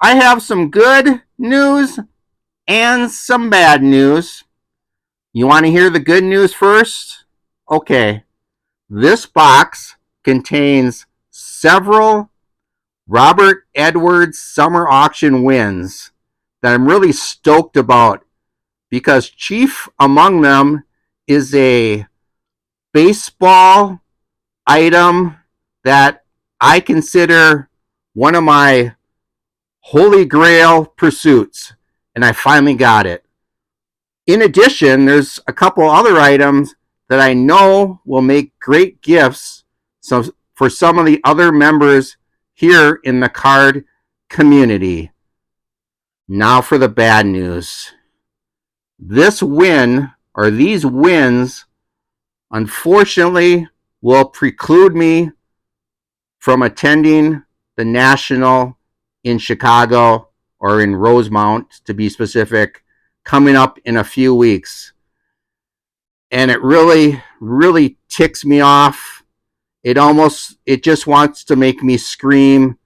I have some good news and some bad news. You want to hear the good news first? Okay. This box contains several Robert Edwards summer auction wins that I'm really stoked about because chief among them is a baseball item that I consider one of my holy grail pursuits, and I finally got it. In addition, there's a couple other items that I know will make great gifts for some of the other members here in the card community. Now for the bad news. This win, or these wins, unfortunately will preclude me from attending the National in Chicago, or in Rosemount to be specific, coming up in a few weeks. And it really, really ticks me off. It just wants to make me scream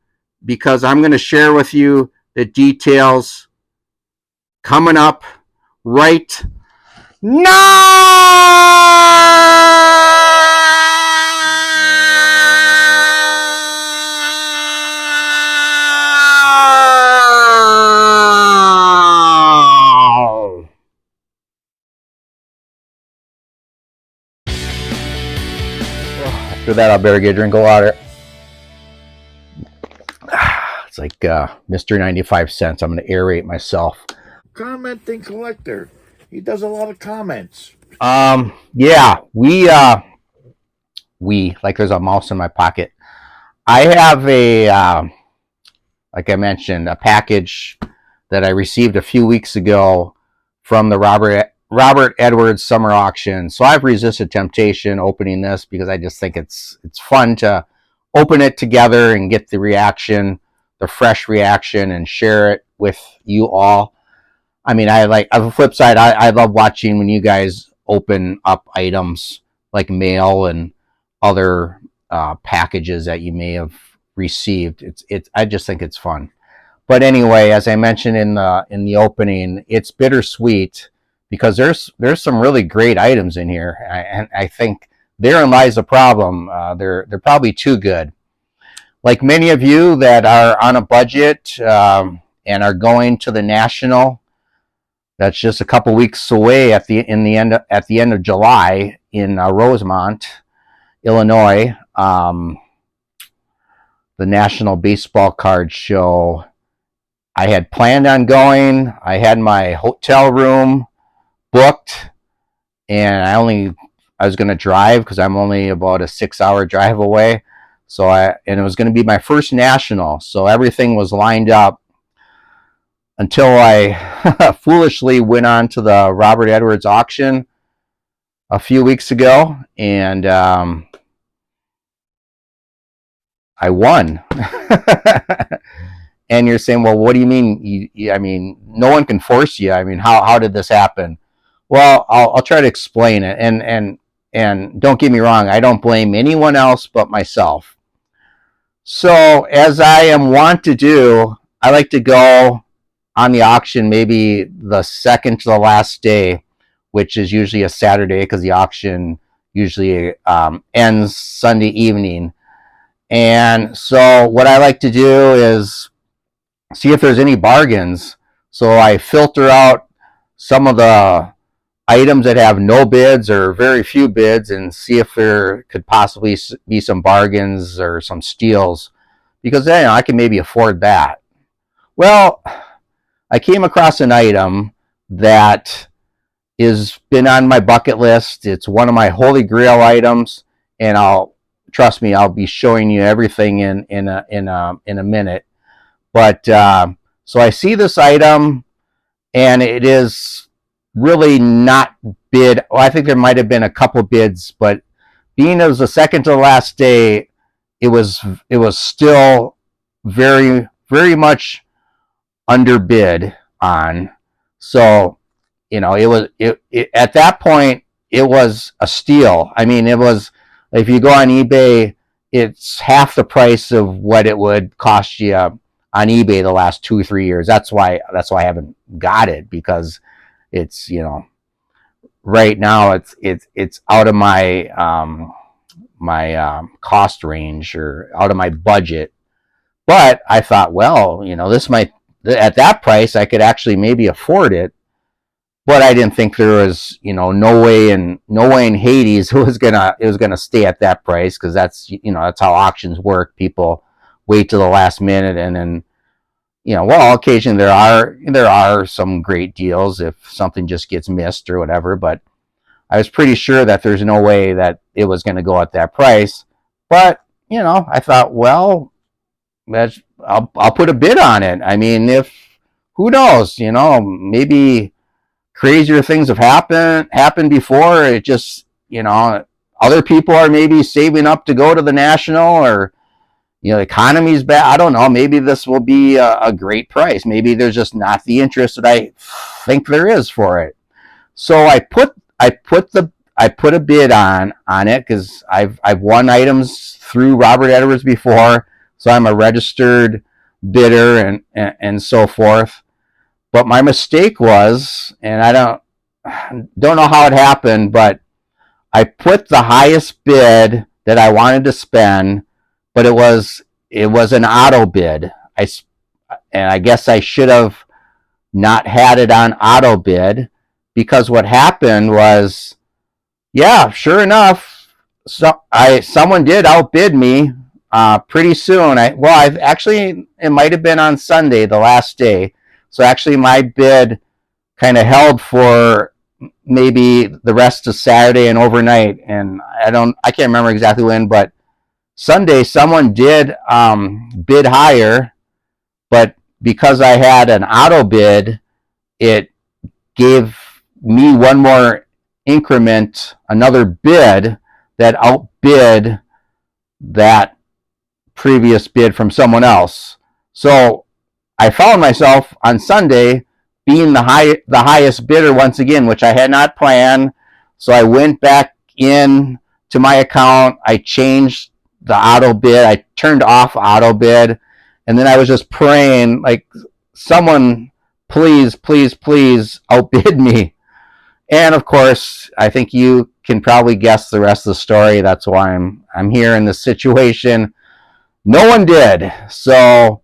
because I'm going to share with you the details coming up right now. After that, I better get a drink of water. It's like Mr. 95 cents. I'm going to aerate myself. Commenting collector. He does a lot of comments. Yeah, we like there's a mouse in my pocket. I have like I mentioned, a package that I received a few weeks ago from the Robert Edwards summer auction. So I've resisted temptation opening this because I just think it's fun to open it together and get the reaction, the fresh reaction, and share it with you all. I mean, on the flip side, I love watching when you guys open up items like mail and other packages that you may have received. I just think it's fun. But anyway, as I mentioned in the opening, it's bittersweet because there's some really great items in here, and I think therein lies the problem. They're probably too good. Like many of you that are on a budget and are going to the National, that's just a couple weeks away at the end of July in Rosemount, Illinois. The National Baseball Card Show. I had planned on going. I had my hotel room booked, and I was going to drive because I'm only about a 6-hour drive away. And it was going to be my first National, so everything was lined up until I foolishly went on to the Robert Edwards auction a few weeks ago, and I won. And you're saying, well, what do you mean? I mean, no one can force you. I mean, how did this happen? Well, I'll try to explain it. And don't get me wrong, I don't blame anyone else but myself. So as I am wont to do, I like to go on the auction maybe the second to the last day, which is usually a Saturday because the auction usually ends Sunday evening. And so what I like to do is see if there's any bargains. So I filter out some of the items that have no bids or very few bids and see if there could possibly be some bargains or some steals, because then I can maybe afford that. Well, I came across an item that has been on my bucket list. It's one of my holy grail items, and trust me, I'll be showing you everything in a minute. But so I see this item, and it is really not bid. Well, I think there might have been a couple bids, but being it was the second to the last day, it was still very, very much underbid on. So, at that point, it was a steal. I mean, it was, if you go on eBay, it's half the price of what it would cost you on eBay the last 2 or 3 years. That's why I haven't got it, because it's, right now it's out of my cost range, or out of my budget. But I thought, well, this might, at that price I could actually maybe afford it. But I didn't think there was, no way in Hades it was gonna stay at that price, because that's how auctions work. People wait to the last minute, and then, well, occasionally there are some great deals if something just gets missed or whatever. But I was pretty sure that there's no way that it was going to go at that price. But I thought, well, I'll put a bid on it. I mean, who knows? Maybe crazier things have happened before. It just, other people are maybe saving up to go to the National, or the economy's bad. I don't know. Maybe this will be a great price. Maybe there's just not the interest that I think there is for it. So I put a bid on it, because I've won items through Robert Edwards before, so I'm a registered bidder and so forth. But my mistake was, and I don't know how it happened, but I put the highest bid that I wanted to spend, but it was an auto bid. And I guess I should have not had it on auto bid, because what happened was, yeah, sure enough, someone did outbid me pretty soon. It might have been on Sunday, the last day. So actually my bid kind of held for maybe the rest of Saturday and overnight. And I can't remember exactly when, but Sunday someone did bid higher, but because I had an auto bid, it gave me one more increment, another bid that outbid that previous bid from someone else. So I found myself on Sunday being the highest bidder once again, which I had not planned. So I went back in to my account. I changed the auto bid. I turned off auto bid, and then I was just praying, like, someone please, please, please outbid me. And of course, I think you can probably guess the rest of the story. That's why I'm here in this situation. No one did. So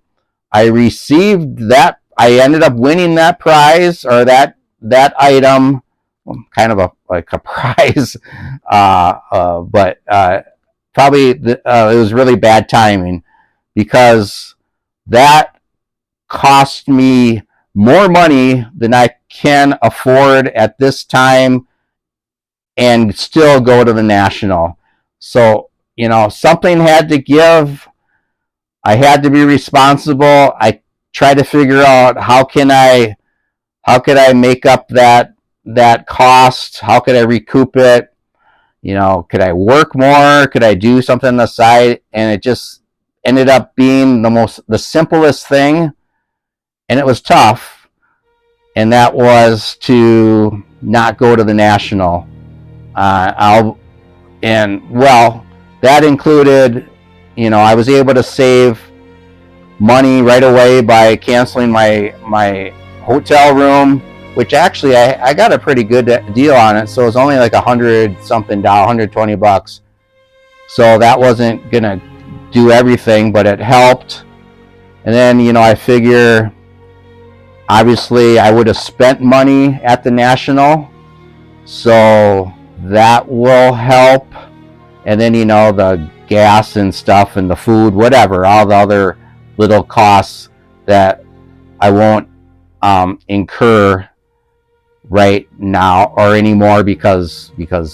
I received that. I ended up winning that prize, or that item, kind of like a prize, but probably it was really bad timing, because that cost me more money than I can afford at this time, and still go to the National. So something had to give. I had to be responsible. I tried to figure out how could I make up that cost? How could I recoup it? Could I work more? Could I do something on the side? And it just ended up being the simplest thing, and it was tough. And that was to not go to the National. That included, I was able to save money right away by canceling my hotel room, which actually I got a pretty good deal on it. So it was only like $120. So that wasn't gonna do everything, but it helped. And then I figure, obviously I would have spent money at the National, so that will help. And then the gas and stuff, and the food, whatever, all the other little costs that I won't incur right now or anymore, because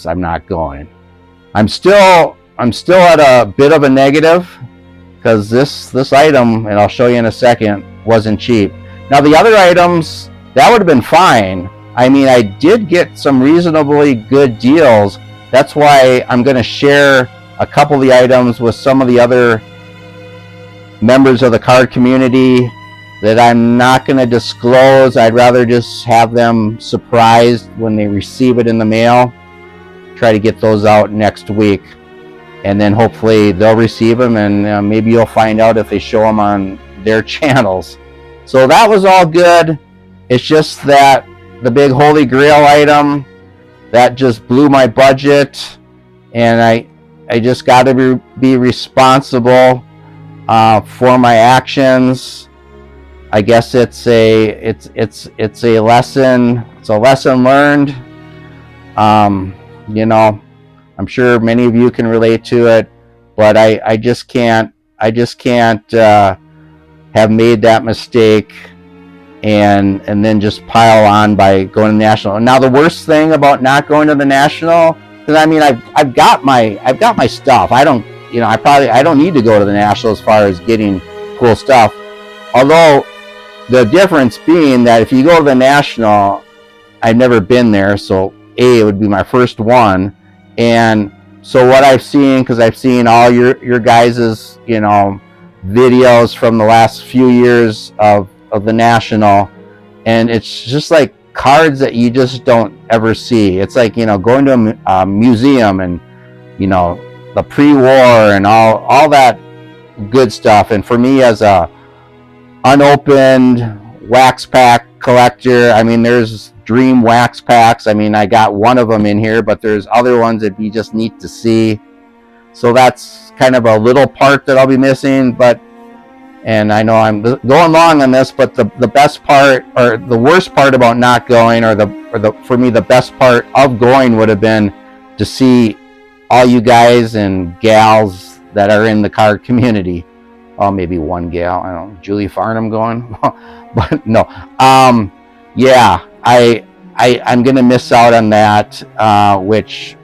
I'm not going. I'm still at a bit of a negative, because this item, and I'll show you in a second, wasn't cheap. Now the other items, that would have been fine. I mean, I did get some reasonably good deals. That's why I'm going to share a couple of the items with some of the other members of the card community that I'm not going to disclose. I'd rather just have them surprised when they receive it in the mail. Try to get those out next week, and then hopefully they'll receive them, and maybe you'll find out if they show them on their channels. So that was all good. It's just that the big holy grail item that just blew my budget, and I just got to be responsible for my actions. I guess it's a lesson. It's a lesson learned. You know, I'm sure many of you can relate to it, but I just can't have made that mistake and then just pile on by going to the national. Now the worst thing about not going to the national, because I mean I've got my stuff. I don't need to go to the national as far as getting cool stuff. Although the difference being that if you go to the national, I've never been there, so it would be my first one. And so what I've seen, because I've seen all your guys's videos from the last few years of the national, and it's just like cards that you just don't ever see. It's like going to a museum and the pre-war and all that good stuff. And for me, as a unopened wax pack collector, I mean, there's dream wax packs. I mean, I got one of them in here, but there's other ones that'd be just neat to see. So that's kind of a little part that I'll be missing. And I know I'm going long on this, but the best part, or the worst part about not going, or for me the best part of going would have been to see all you guys and gals that are in the card community. Oh, maybe one gal, I don't know, Julie Farnham going, but no. Yeah, I'm gonna miss out on that, which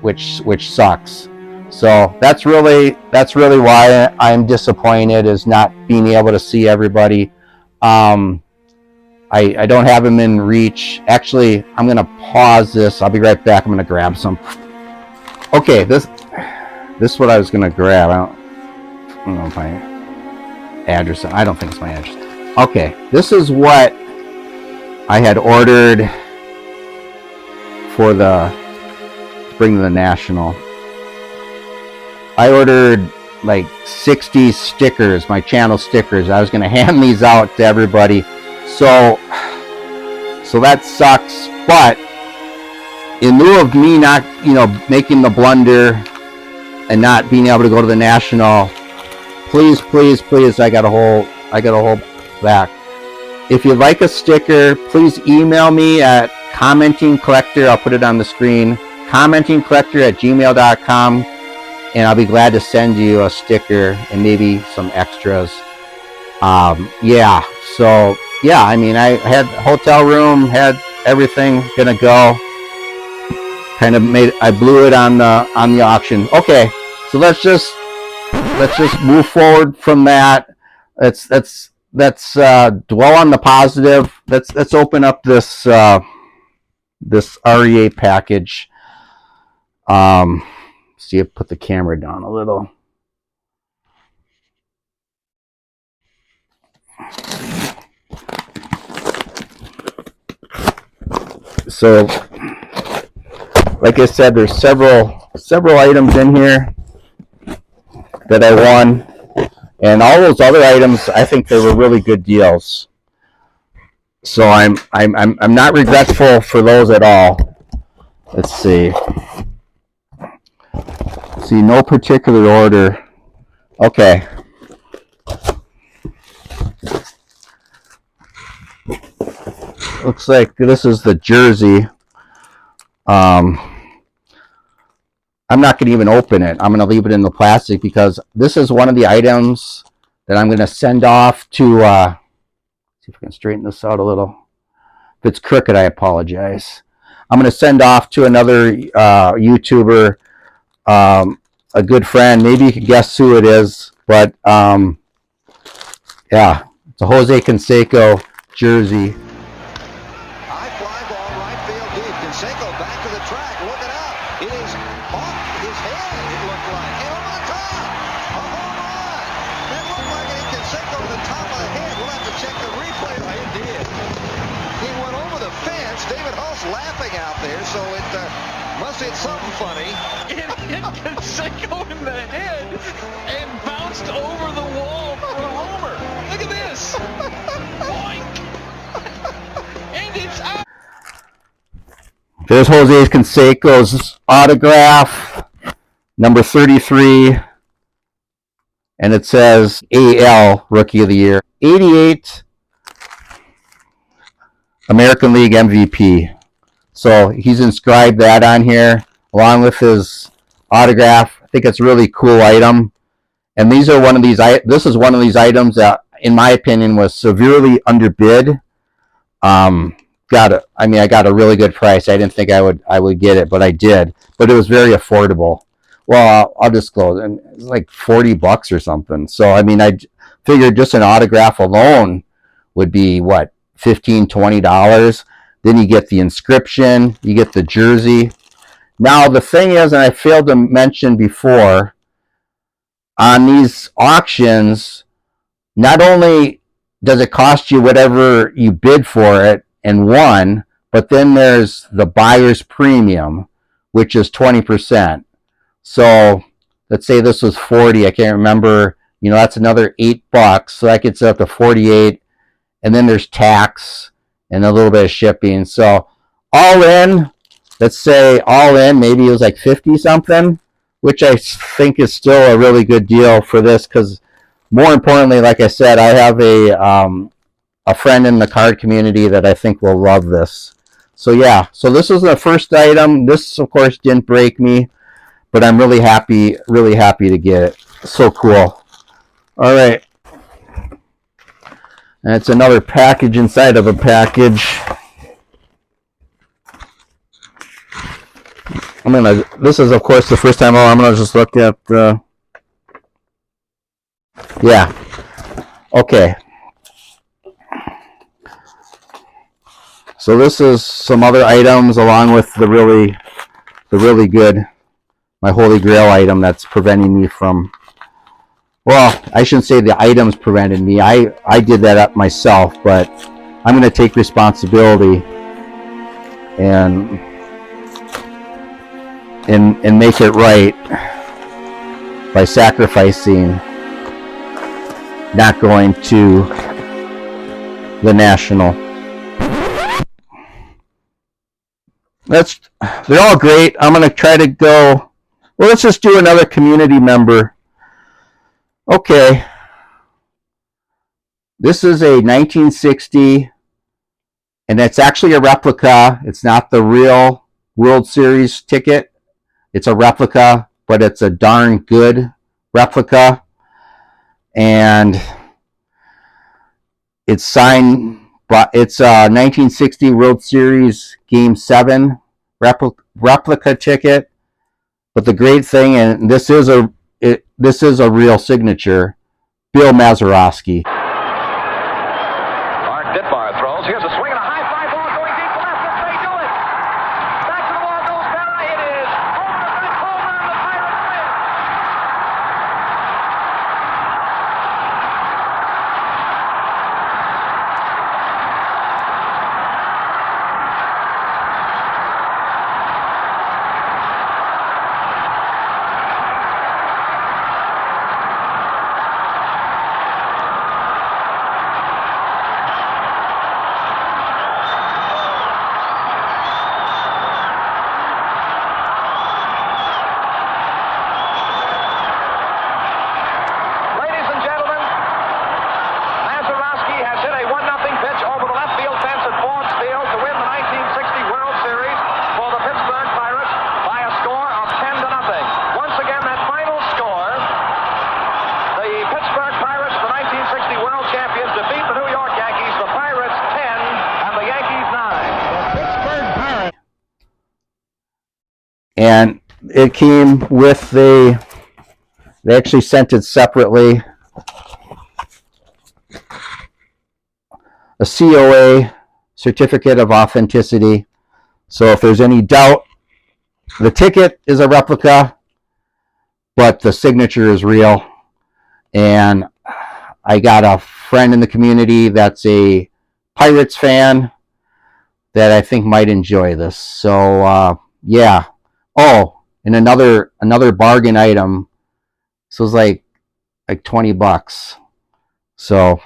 sucks. So that's really why I'm disappointed, is not being able to see everybody. I don't have them in reach. Actually, I'm gonna pause this. I'll be right back. I'm gonna grab some. Okay, this is what I was gonna grab. I don't know if my address. I don't think it's my address. Okay, this is what I had ordered for to bring to the national. I ordered like 60 stickers, my channel stickers. I was going to hand these out to everybody. So that sucks. But in lieu of me not, making the blunder and not being able to go to the national, please, I got a whole back. If you'd like a sticker, please email me at commentingcollector. I'll put it on the screen. commentingcollector@gmail.com. And I'll be glad to send you a sticker and maybe some extras. Yeah. So yeah, I mean, I had hotel room, had everything gonna go. I blew it on the auction. Okay, so let's just move forward from that. Let's dwell on the positive. Let's open up this REA package. See if put the camera down a little. So, like I said, there's several items in here that I won, and all those other items, I think they were really good deals. So I'm not regretful for those at all. Let's see. See, no particular order. Okay. Looks like this is the jersey. I'm not going to even open it. I'm going to leave it in the plastic because this is one of the items that I'm going to send off to, see if I can straighten this out a little. If it's crooked, I apologize. I'm going to send off to another YouTuber, a good friend. Maybe you can guess who it is, but yeah, it's a Jose Canseco jersey. High fly ball, right field deep. Canseco back to the track, looking up. It is off his head, it looked like. And over the top, a home run. That looked like it hit Canseco to the top of the head. We'll have to check the replay. It did. He went over the fence. David Hull's laughing out there, so it Must hit something funny. It hit Canseco in the head and bounced over the wall for a homer. Look at this. Boink. And it's out. There's Jose Canseco's autograph, number 33, and it says AL Rookie of the Year. 88, American League MVP. So he's inscribed that on here along with his autograph. I think it's a really cool item. And these are one of these. This is one of these items that, in my opinion, was severely underbid. I got a really good price. I didn't think I would get it, but I did. But it was very affordable. Well, I'll disclose, and it's like $40 or something. So I mean, I figured just an autograph alone would be what, $15, $20. Then you get the inscription, you get the jersey. Now the thing is, and I failed to mention before, on these auctions, not only does it cost you whatever you bid for it and won, but then there's the buyer's premium, which is 20%. So let's say this was 40, I can't remember, that's another $8, so that gets up to 48, and then there's tax and a little bit of shipping. So all in, let's say all in, maybe it was like 50 something, which I think is still a really good deal for this, because more importantly, like I said, I have a friend in the card community that I think will love this. So yeah, so this was the first item. This of course didn't break me, but I'm really happy to get it. So cool. All right. And it's another package inside of a package. This is of course the first time. I'm gonna just look at yeah. Okay. So this is some other items along with the really good, my holy grail item that's preventing me from, well, I shouldn't say the items prevented me. I did that up myself, but I'm going to take responsibility and make it right by sacrificing not going to the National. They're all great. I'm going to try to go, well, let's just do another community member. Okay. This is a 1960, and it's actually a replica. It's not the real World Series ticket. It's a replica, but it's a darn good replica. And it's signed, but it's a 1960 World Series Game 7 replica ticket. But the great thing, and this is a real signature, Bill Mazeroski. Art Ditmar throws. Here's a swing and a high fly ball going deep to left. This may do it. Back to the wall goes Berra. It is over the fence. Home run. The Pirates win. And it came with they actually sent it separately, a COA, certificate of authenticity. So if there's any doubt, the ticket is a replica, but the signature is real. And I got a friend in the community that's a Pirates fan that I think might enjoy this. So yeah, Oh, and another bargain item. So it's like $20. So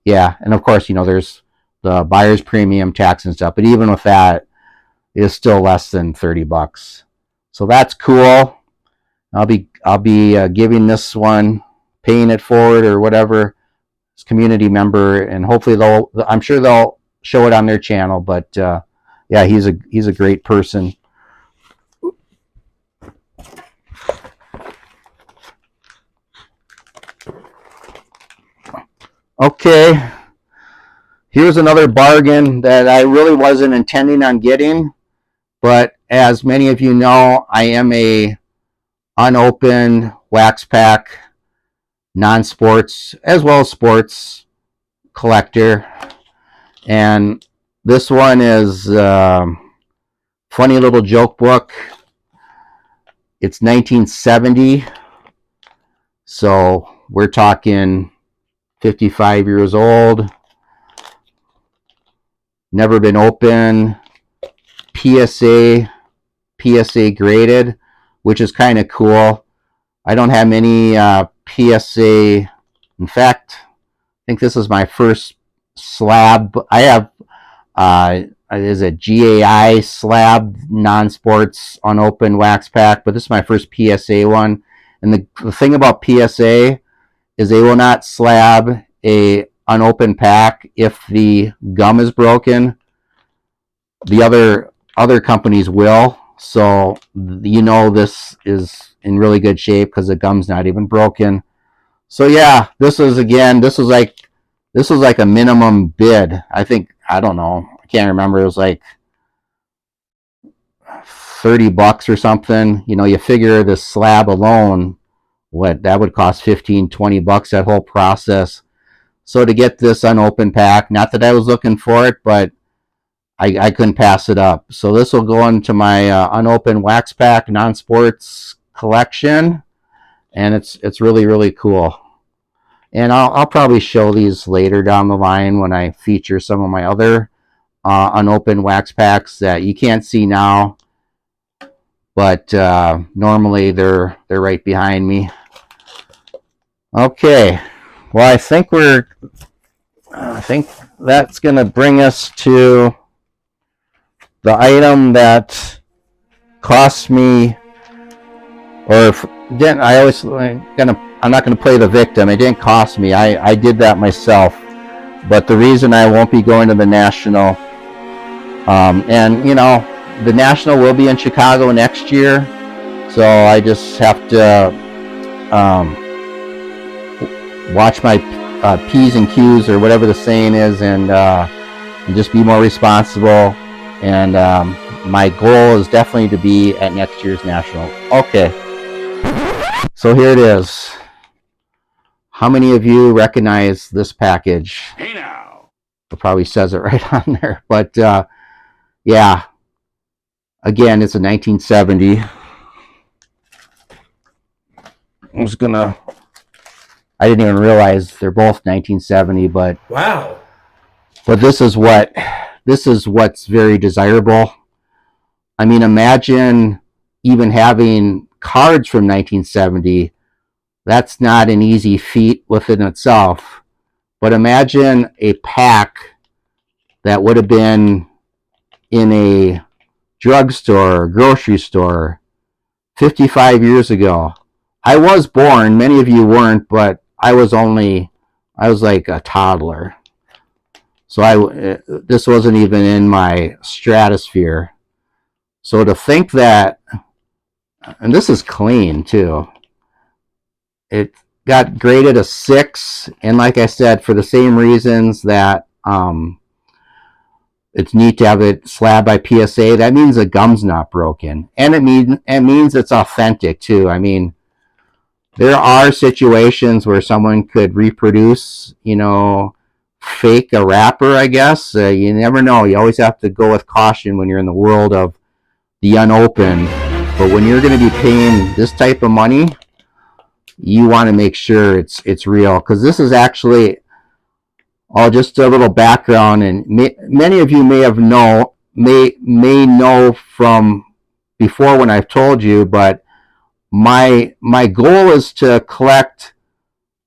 yeah, and of course, there's the buyer's premium tax and stuff, but even with that, it's still less than $30. So that's cool. I'll be giving this one, paying it forward or whatever, as community member, and hopefully I'm sure they'll show it on their channel. But yeah, he's a great person. Okay, here's another bargain that I really wasn't intending on getting, but as many of you know, I am a unopened wax pack, non-sports as well as sports collector, and this one is funny little joke book. It's 1970, so we're talking 55 years old, never been open, PSA graded, which is kind of cool. I don't have many PSA. In fact, I think this is my first slab. I have is a GAI slab non-sports unopened wax pack, but this is my first PSA one. And the thing about PSA is they will not slab a unopened pack if the gum is broken. The other companies will. So this is in really good shape because the gum's not even broken. So yeah, this was like a minimum bid. I don't know. I can't remember. It was like $30 or something. You figure this slab alone, what that would cost $15-20, that whole process. So to get this unopened pack, not that I was looking for it, but I couldn't pass it up. So this will go into my unopened wax pack non-sports collection, and it's really, really cool. And I'll probably show these later down the line when I feature some of my other unopened wax packs that you can't see now, but normally they're right behind me. Okay, well, I think that's gonna bring us to the item that cost me, or didn't. I'm not gonna play the victim. It didn't cost me. I did that myself. But the reason I won't be going to the national, and the national will be in Chicago next year, so I just have to watch my P's and Q's, or whatever the saying is, and just be more responsible. And my goal is definitely to be at next year's national. Okay, so here it is. How many of you recognize this package? Hey now. It probably says it right on there, but yeah. Again, it's a 1970. I didn't even realize they're both 1970, but Wow. But this is what's very desirable. I mean, imagine even having cards from 1970. That's not an easy feat within itself. But imagine a pack that would have been in a drugstore or grocery store 55 years ago. I was born, many of you weren't, but I was like a toddler. So this wasn't even in my stratosphere. So to think that, and this is clean too, it got graded a 6, and like I said, for the same reasons that it's neat to have it slabbed by PSA, that means the gum's not broken, and it means it's authentic too. I mean, there are situations where someone could reproduce, fake a wrapper, I guess. You never know. You always have to go with caution when you're in the world of the unopened. But when you're going to be paying this type of money, you want to make sure it's real. Because this is actually, just a little background, and many of you may know from before when I've told you, but my goal is to collect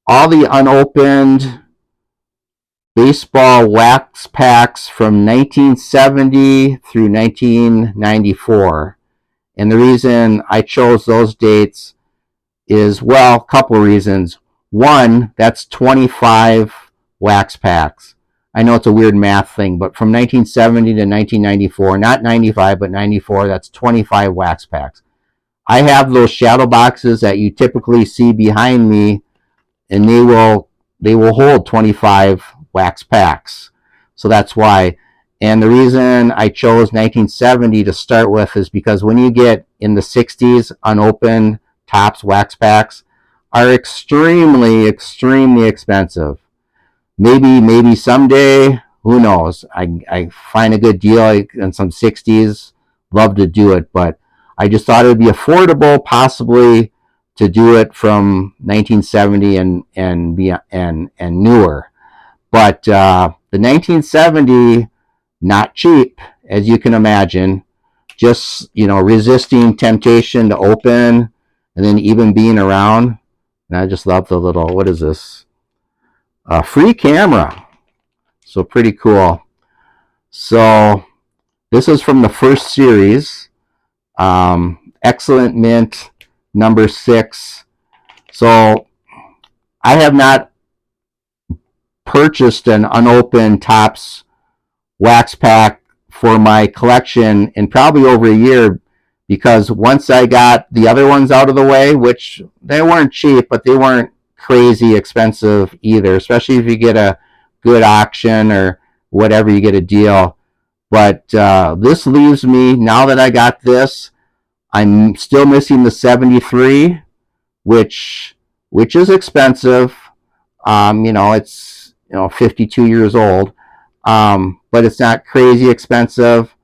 all the unopened baseball wax packs from 1970 through 1994. And the reason I chose those dates is, well, a couple of reasons. One, that's 25 wax packs. I know it's a weird math thing, but from 1970 to 1994, not 95, but 94, that's 25 wax packs. I have those shadow boxes that you typically see behind me, and they will hold 25 wax packs. So that's why. And the reason I chose 1970 to start with is because when you get in the 60s, unopened Topps wax packs are extremely, extremely expensive. Maybe someday, who knows? I find a good deal in some 60s, love to do it, but I just thought it would be affordable, possibly, to do it from 1970 and newer. But the 1970, not cheap, as you can imagine. Just, resisting temptation to open, and then even being around. And I just love the little, what is this? Free camera. So pretty cool. So this is from the first series. Excellent Mint, number 6. So I have not purchased an unopened Topps wax pack for my collection in probably over a year, because once I got the other ones out of the way, which they weren't cheap, but they weren't crazy expensive either, especially if you get a good auction or whatever, you get a deal. But this leaves me, now that I got this, I'm still missing the 73, which is expensive. It's 52 years old, but it's not crazy expensive.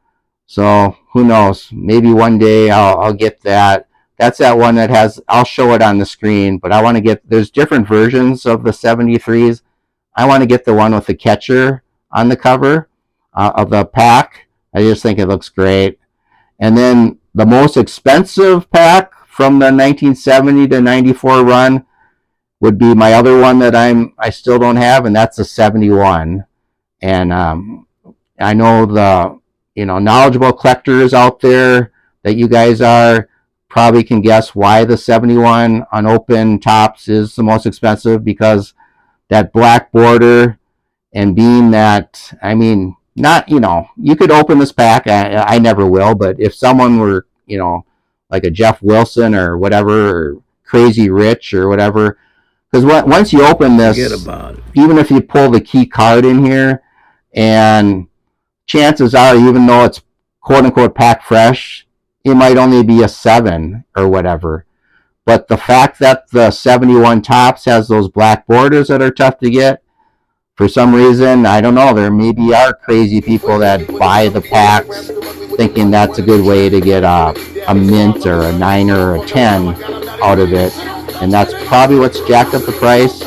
So who knows? Maybe one day I'll get that. That's that one that has, I'll show it on the screen, but I want to get, there's different versions of the 73s. I want to get the one with the catcher on the cover of the pack. I just think it looks great. And then the most expensive pack from the 1970 to 94 run would be my other one that I still don't have, and that's the 71. And I know the knowledgeable collectors out there that you guys are probably can guess why the 71 unopened Topps is the most expensive, because that black border, and being that, not, you could open this pack, I never will, but if someone were, like a Jeff Wilson or whatever, or Crazy Rich or whatever, because once you open this, even if you pull the key card in here, and chances are, even though it's quote-unquote pack fresh, it might only be a 7 or whatever. But the fact that the 71 Topps has those black borders that are tough to get, for some reason, I don't know, there maybe are crazy people that buy the packs thinking that's a good way to get a mint or a 9 or a 10 out of it. And that's probably what's jacked up the price.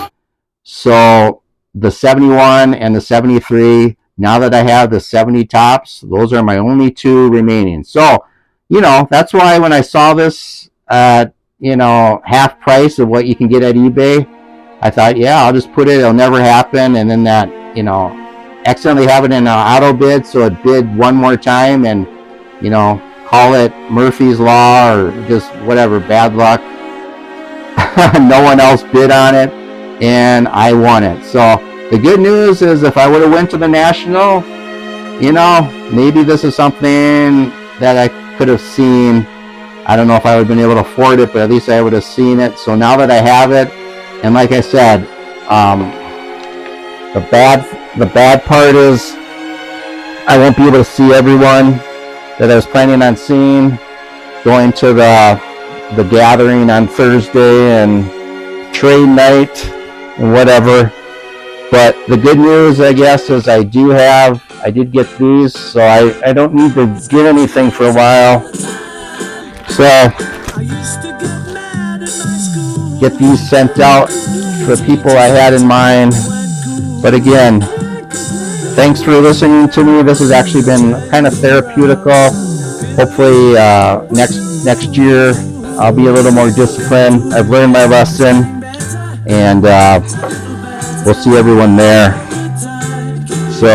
So the 71 and the 73, now that I have the 70 Topps, those are my only two remaining. So, that's why when I saw this at, half price of what you can get at eBay, I thought, yeah, I'll just put it, it'll never happen. And then that, accidentally have it in an auto bid, so it bid one more time, and, call it Murphy's Law or just whatever, bad luck. No one else bid on it, and I won it. So the good news is, if I would have went to the National, maybe this is something that I could have seen. I don't know if I would have been able to afford it, but at least I would have seen it. So now that I have it, and like I said, the bad part is I won't be able to see everyone that I was planning on seeing, going to the gathering on Thursday and trade night and whatever. But the good news, I guess, is I did get these, so I don't need to get anything for a while. So get these sent out for people I had in mind. But again, thanks for listening to me. This has actually been kind of therapeutical. hopefully next year I'll be a little more disciplined. I've learned my lesson, and we'll see everyone there. So,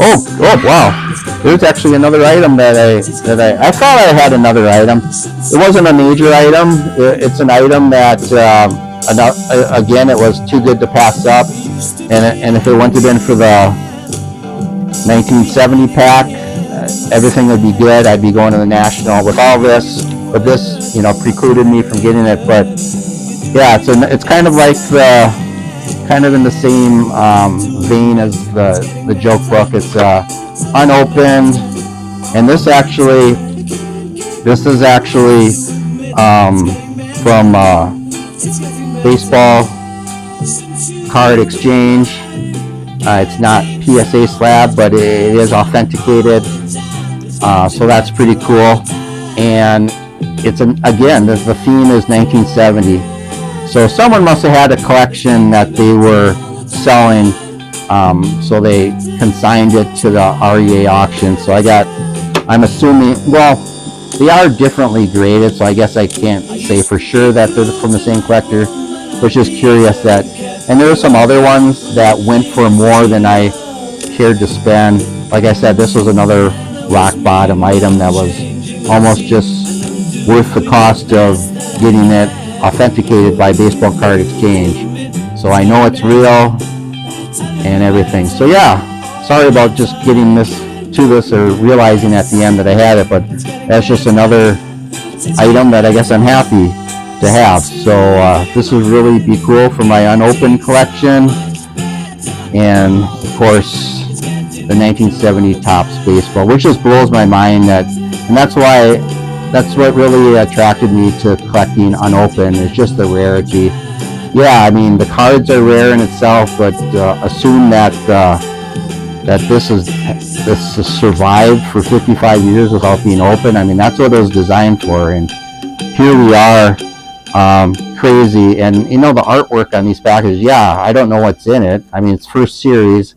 oh wow! There's actually another item that I thought I had another item. It wasn't a major item. It's an item that again, it was too good to pass up. And if it wouldn't have been for the 1970 pack, everything would be good. I'd be going to the National with all this, but this, precluded me from getting it. But yeah, it's kind of like kind of in the same vein as the joke book. It's unopened, and this is actually from Baseball Card Exchange. It's not PSA slab, but it is authenticated, so that's pretty cool. And it's again, the theme is 1970. So someone must have had a collection that they were selling, so they consigned it to the REA auction. So I'm assuming, well, they are differently graded, so I guess I can't say for sure that they're from the same collector, but just curious that, and there were some other ones that went for more than I cared to spend. Like I said, this was another rock bottom item that was almost just worth the cost of getting it authenticated by Baseball Card Exchange. So I know it's real and everything. So yeah, sorry about just getting this or realizing at the end that I had it, but that's just another item that I guess I'm happy to have. So this would really be cool for my unopened collection, and of course the 1970 Topps baseball, which just blows my mind. And that's what really attracted me to collecting unopened, is just the rarity. Yeah, I mean, the cards are rare in itself, but assume that this has survived for 55 years without being open. I mean, that's what it was designed for, and here we are. Crazy. And the artwork on these packages, yeah, I don't know what's in it. I mean, it's first series.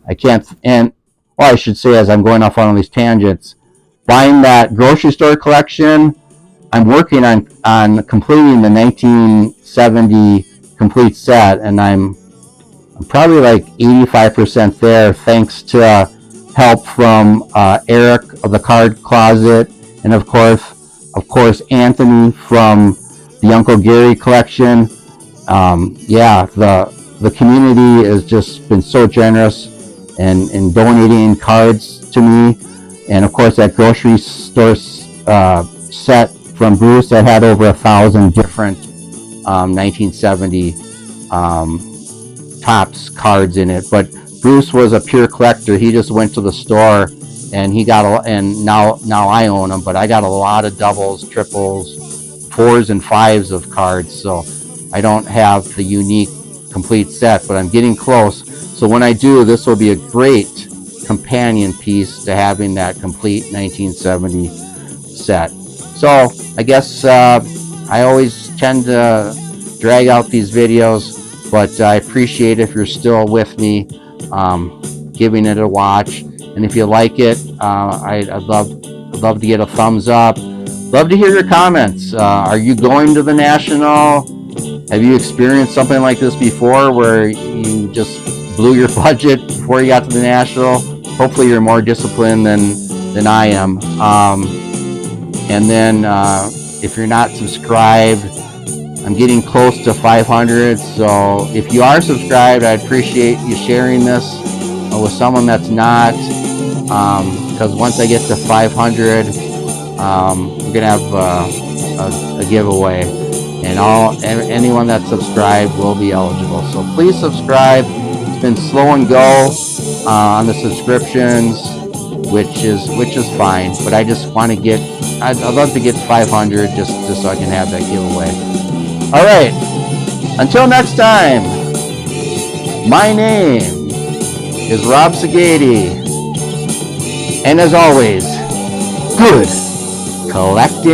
I can't, and well, I should say, as I'm going off on all these tangents, buying that grocery store collection, I'm working on completing the 1970 complete set, and I'm probably like 85% there, thanks to help from Eric of the Card Closet, and of course Anthony from the Uncle Gary collection. Yeah, the community has just been so generous in donating cards to me, and of course that grocery store set from Bruce that had over 1,000 different 1970 Topps cards in it. But Bruce was a pure collector. He just went to the store and he got and now I own them, but I got a lot of doubles, triples, 4s and 5s of cards, so I don't have the unique complete set, but I'm getting close. So when I do, this will be a great companion piece to having that complete 1970 set. So I guess I always tend to drag out these videos, but I appreciate if you're still with me, giving it a watch. And if you like it, I'd love to get a thumbs up. Love to hear your comments. Are you going to the National? Have you experienced something like this before, where you just blew your budget before you got to the National? Hopefully you're more disciplined than I am. And then if you're not subscribed, I'm getting close to 500, so if you are subscribed, I'd appreciate you sharing this with someone that's not, because once I get to 500, we're gonna have a giveaway, and anyone that's subscribed will be eligible. So please subscribe. It's been slow and go on the subscriptions, which is fine, but I just want to get, I'd love to get 500 just so I can have that giveaway. All right, until next time, my name is Rob Sagady, and as always, good collecting.